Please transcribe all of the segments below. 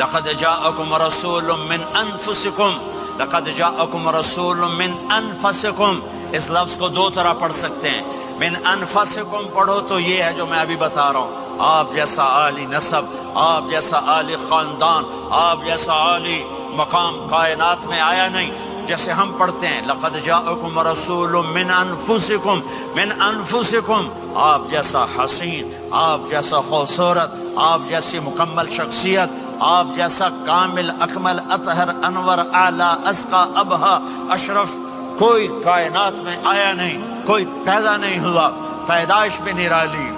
لقد جاءکم رسول من انفسکم، لقد جاءکم رسول من انفسکم، اس لفظ کو دو طرح پڑھ سکتے ہیں، من انفسکم پڑھو تو یہ ہے جو میں ابھی بتا رہا ہوں، آپ جیسا عالی نسب، آپ جیسا عالی خاندان، آپ جیسا عالی مقام کائنات میں آیا نہیں۔ جیسے ہم پڑھتے ہیں لقد جاءکم رسول من انفسکم، من انفسکم، آپ جیسا حسین، آپ جیسا خوبصورت، آپ جیسی مکمل شخصیت، آپ جیسا کامل اکمل اطہر انور اعلیٰ ازکی ابہا اشرف کوئی کائنات میں آیا نہیں، کوئی پیدا نہیں ہوا۔ پیدائش بھی نرالی،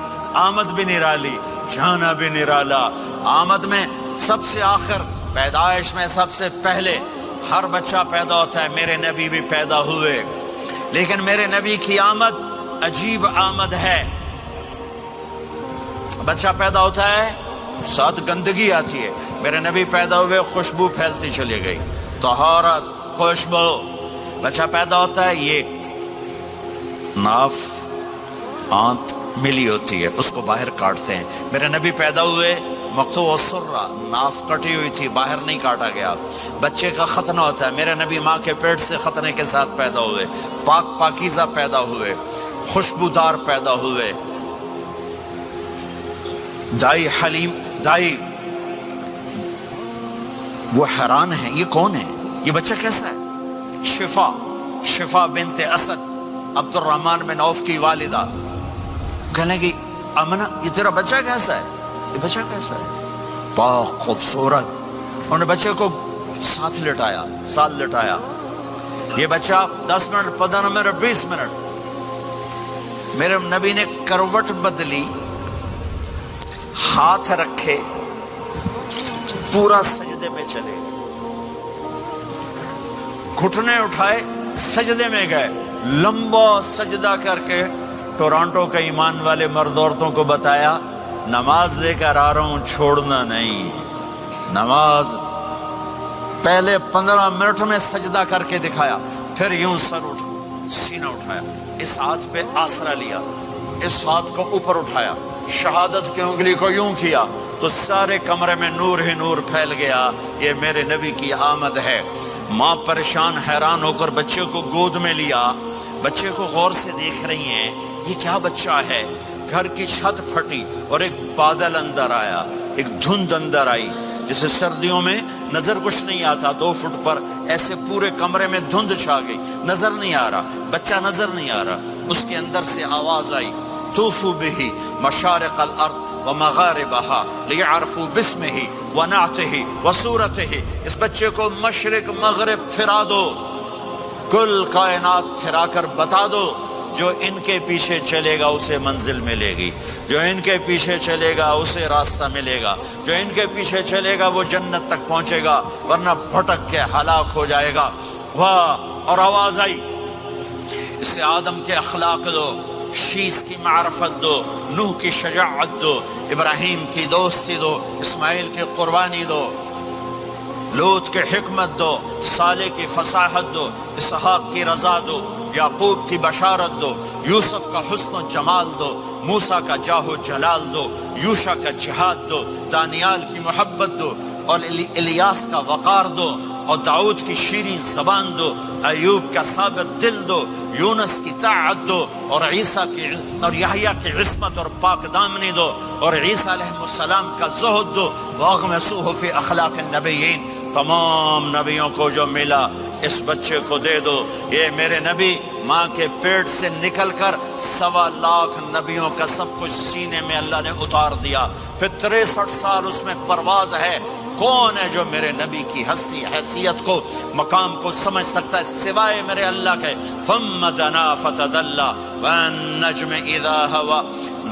آمد بھی نرالی، جانا بھی نرالا۔ آمد میں سب سے آخر، پیدائش میں سب سے پہلے ہر بچہ پیدا ہوتا ہے، میرے نبی بھی پیدا ہوئے، لیکن میرے نبی کی آمد عجیب آمد ہے۔ بچہ پیدا ہوتا ہے، ساتھ گندگی آتی ہے، میرے نبی پیدا ہوئے، خوشبو پھیلتی چلی گئی، طہارت، خوشبو۔ بچہ پیدا ہوتا ہے، یہ ناف آنت ملی ہوتی ہے، اس کو باہر کاٹتے ہیں۔ میرے نبی پیدا ہوئے، مقطوع السرہ، ناف کٹی ہوئی تھی، باہر نہیں کاٹا گیا۔ بچے کا ختنہ ہوتا ہے، میرے نبی ماں کے پیٹ سے ختنے کے ساتھ پیدا ہوئے، پاک پاکیزہ پیدا ہوئے، خوشبودار پیدا ہوئے۔ دائی حلیم، دائی وہ حیران ہیں، یہ کون ہے، یہ بچہ کیسا ہے؟ شفا، شفا بنت اسد، عبد الرحمن بن عوف کی والدہ، کہنے کی امنہ یہ تیرا بچہ کیسا ہے، یہ بچہ کیسا ہے، پاک خوبصورت۔ انہوں نے بچے کو ساتھ لٹایا، ساتھ لٹایا، یہ بچہ 10 منٹ 15 منٹ 20 منٹ، میرے نبی نے کروٹ بدلی، ہاتھ رکھے، پورا سجدے میں چلے، گھٹنے اٹھائے، سجدے میں گئے، لمبا سجدہ کر کے ٹورانٹو کے ایمان والے مرد عورتوں کو بتایا نماز لے کر آ رہا ہوں، چھوڑنا نہیں۔ نماز پہلے 15 منٹ میں سجدہ کر کے دکھایا، پھر یوں سر اٹھا، سینہ اٹھایا، اس ہاتھ پہ آسرا لیا، اس ہاتھ کو اوپر اٹھایا، شہادت کی انگلی کو یوں کیا تو سارے کمرے میں نور ہی نور پھیل گیا۔ یہ میرے نبی کی آمد ہے۔ ماں پریشان حیران ہو کر بچے کو گود میں لیا، بچے کو غور سے دیکھ رہی ہیں، یہ کیا بچہ ہے۔ گھر کی چھت پھٹی اور ایک بادل اندر آیا، ایک دھند اندر آئی، جسے سردیوں میں نظر کچھ نہیں آتا، 2 فٹ پر ایسے پورے کمرے میں دھند چھا گئی، نظر نہیں آ رہا، بچہ نظر نہیں آ رہا۔ اس کے اندر سے آواز آئی، طوفوا بہ مشارق الارض ومغاربہا لیعرفوا باسمہ ونعتہ وصورتہ۔ اس بچے کو مشرق مغرب پھرا دو، کل کائنات پھرا کر بتا دو، جو ان کے پیچھے چلے گا اسے منزل ملے گی، جو ان کے پیچھے چلے گا اسے راستہ ملے گا، جو ان کے پیچھے چلے گا وہ جنت تک پہنچے گا، ورنہ بھٹک کے ہلاک ہو جائے گا۔ واہ! اور آواز آئی، اسے آدم کے اخلاق دو، شیس کی معرفت دو، نوح کی شجاعت دو، ابراہیم کی دوستی دو، اسماعیل کی قربانی دو، لوط کی حکمت دو، صالح کی فصاحت دو، اسحاق کی رضا دو، یعقوب کی بشارت دو، یوسف کا حسن و جمال دو، موسیٰ کا جاہ و جلال دو، یوشع کا جہاد دو، دانیال کی محبت دو، اور الیاس کا وقار دو، اور داؤد کی شیریں زبان دو، ایوب کا ثابت دل دو، یونس کی طاعت دو، اور عیسیٰ کی اور یحییٰ کی عصمت اور پاک دامنی دو، اور عیسیٰ علیہ السلام کا زہد دو، واغمسوہ فی اخلاق النبیین۔ تمام نبیوں کو جو ملا اس بچے کو دے دو۔ یہ میرے نبی ماں کے پیٹ سے نکل کر 1.25 لاکھ نبیوں کا سب کچھ سینے میں اللہ نے اتار دیا، پھر 63 سال اس میں پرواز ہے۔ کون ہے جو میرے نبی کی ہستی حیثیت کو مقام کو سمجھ سکتا ہے سوائے میرے اللہ کے؟ ثم دنا فتدلى والنجم اذا هوى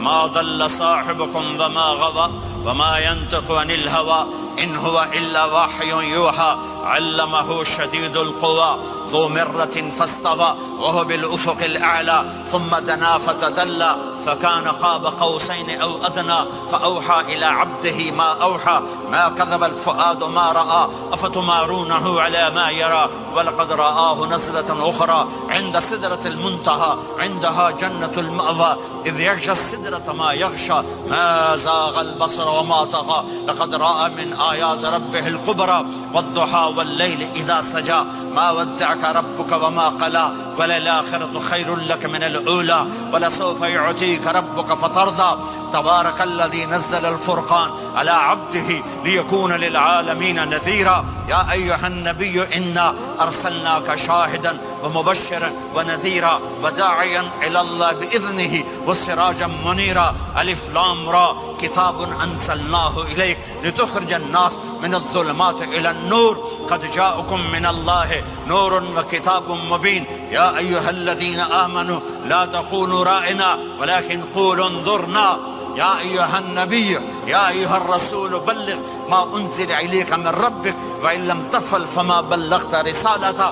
ما ضل صاحبكم وما غوى وما ينطق عن الهوى ان هو الا وحي يوحى علمه شديد القوى ذو مرة فاستوى وهو بالافق الاعلى ثم دنا فتدلى فكان قاب قوسين أو أدنى فأوحى إلى عبده ما أوحى ما كذب الفؤاد ما رأى أفتمارونه على ما يرى ولقد رآه نزلة أخرى عند سدرة المنتهى عندها جنة المأوى إذ يغشى السدرة ما يغشى ما زاغ البصر وما طغى لقد رأى من آيات ربه الكبرى والضحى والليل إذا سجى ما ودعك ربك وما قلى وللآخرة خير لك من الأولى ولسوف يعطيك ربك فترضى تبارك الذي نزل الفرقان على عبده ليكون للعالمين نذيرا يا أيها النبي إنا أرسلناك شاهدا ومبشرا ونذيرا وداعيا إلى الله بإذنه وسراجا منيرا ألف لام را كتاب أنزلناه إليك لتخرج الناس من الظلمات إلى النور قد جاءكم من الله نور وكتاب مبين يا أيها الذين آمنوا لا تخونوا رائنا ولكن قولوا انظرنا يا أيها النبي يا أيها الرسول بلغ ما أنزل إليك من ربك وإن لم تفعل فما بلغت رسالته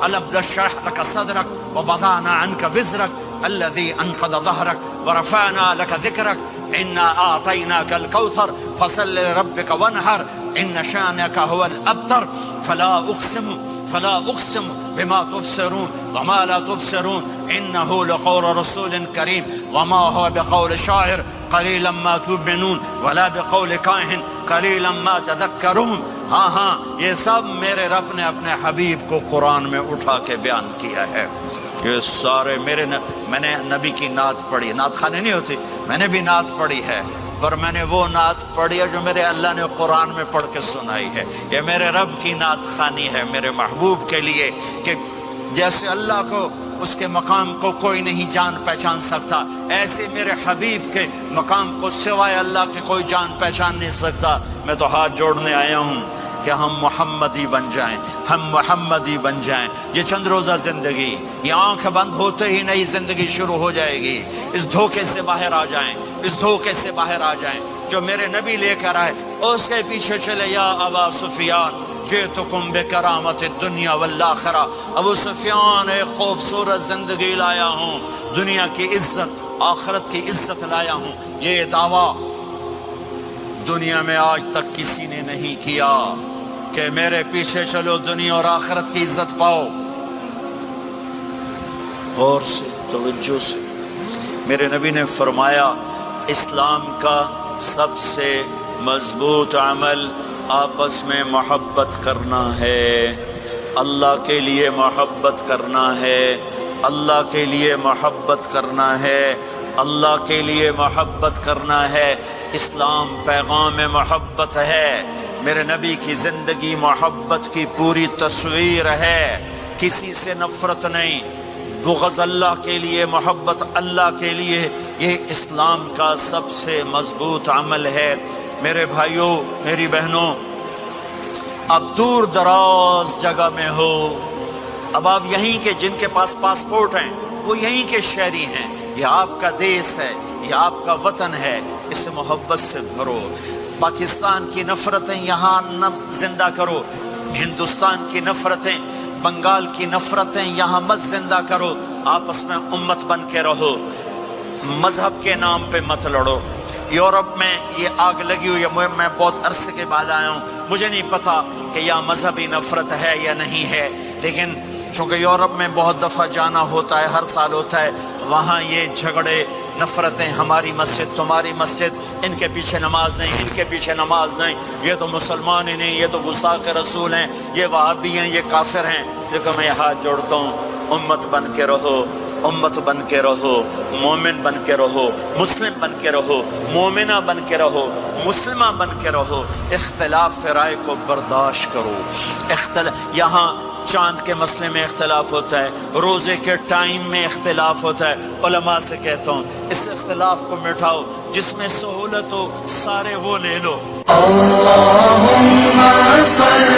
ألم نشرح لك صدرك ووضعنا عنك وزرك الذي أنقض ظهرك ورفعنا لك ذكرك إنا أعطيناك الكوثر فصل لربك وانحر إن شانك هو الأبتر فلا أقسم بما تبصرون وما لا تبصرون إنه لقول رسول كريم وما هو بقول شاعر قليلا ما تؤمنون ولا بقول کاہن قلیلا ما تذکرون ہاں یہ سب میرے رب نے اپنے حبیب کو قرآن میں اٹھا کے بیان کیا ہے یہ سارے میں نے نبی کی نعت پڑھی نعت خانے نہیں ہوتی میں نے بھی نعت پڑھی ہے پر میں نے وہ نعت پڑھی ہے جو میرے اللہ نے قرآن میں پڑھ کے سنائی ہے یہ میرے رب کی نعت خوانی ہے میرے محبوب کے لیے کہ جیسے اللہ کو اس کے مقام کو کوئی نہیں جان پہچان سکتا ایسے میرے حبیب کے مقام کو سوائے اللہ کے کوئی جان پہچان نہیں سکتا میں تو ہاتھ جوڑنے آیا ہوں کہ ہم محمدی بن جائیں ہم محمدی بن جائیں یہ چند روزہ زندگی یہ آنکھ بند ہوتے ہی نئی زندگی شروع ہو جائے گی اس دھوکے سے باہر آ جائیں اس دھوکے سے باہر آ جائیں جو میرے نبی لے کر آئے اس کے پیچھے چلے یا ابا سفیان جئتکم بکرامت الدنیا والآخرہ ابو سفیان ایک خوبصورت زندگی لایا ہوں دنیا کی عزت آخرت کی عزت لایا ہوں یہ دعویٰ دنیا میں آج تک کسی نے نہیں کیا کہ میرے پیچھے چلو دنیا اور آخرت کی عزت پاؤ غور سے توجہ سے میرے نبی نے فرمایا اسلام کا سب سے مضبوط عمل آپس میں محبت کرنا ہے اللہ کے لیے محبت کرنا ہے اللہ کے لیے محبت کرنا ہے اللہ کے لیے محبت کرنا ہے اسلام پیغام محبت ہے میرے نبی کی زندگی محبت کی پوری تصویر ہے کسی سے نفرت نہیں بغض اللہ کے لیے محبت اللہ کے لیے یہ اسلام کا سب سے مضبوط عمل ہے میرے بھائیوں میری بہنوں اب دور دراز جگہ میں ہو اب آپ یہیں کے جن کے پاس پاسپورٹ ہیں وہ یہیں کے شہری ہیں یہ آپ کا دیس ہے یہ آپ کا وطن ہے اسے محبت سے بھرو پاکستان کی نفرتیں یہاں نہ زندہ کرو ہندوستان کی نفرتیں بنگال کی نفرتیں یہاں مت زندہ کرو آپس میں امت بن کے رہو مذہب کے نام پہ مت لڑو یورپ میں یہ آگ لگی ہوئی ہے میں بہت عرصے کے بعد آیا ہوں مجھے نہیں پتا کہ یہاں مذہبی نفرت ہے یا نہیں ہے لیکن چونکہ یورپ میں بہت دفعہ جانا ہوتا ہے ہر سال ہوتا ہے وہاں یہ جھگڑے نفرتیں ہماری مسجد تمہاری مسجد ان کے پیچھے نماز نہیں ان کے پیچھے نماز نہیں یہ تو مسلمان ہی نہیں یہ تو گستاخ رسول ہیں یہ وہابی ہیں یہ کافر ہیں دیکھو میں ہاتھ جوڑتا ہوں امت بن کے رہو امت بن کے رہو مومن بن کے رہو مسلم بن کے رہو مومنہ بن کے رہو مسلمہ بن کے رہو اختلاف رائے کو برداشت کرو یہاں چاند کے مسئلے میں اختلاف ہوتا ہے روزے کے ٹائم میں اختلاف ہوتا ہے علماء سے کہتا ہوں اس اختلاف کو مٹھاؤ جس میں سہولت ہو سارے وہ لے لو اللہم صل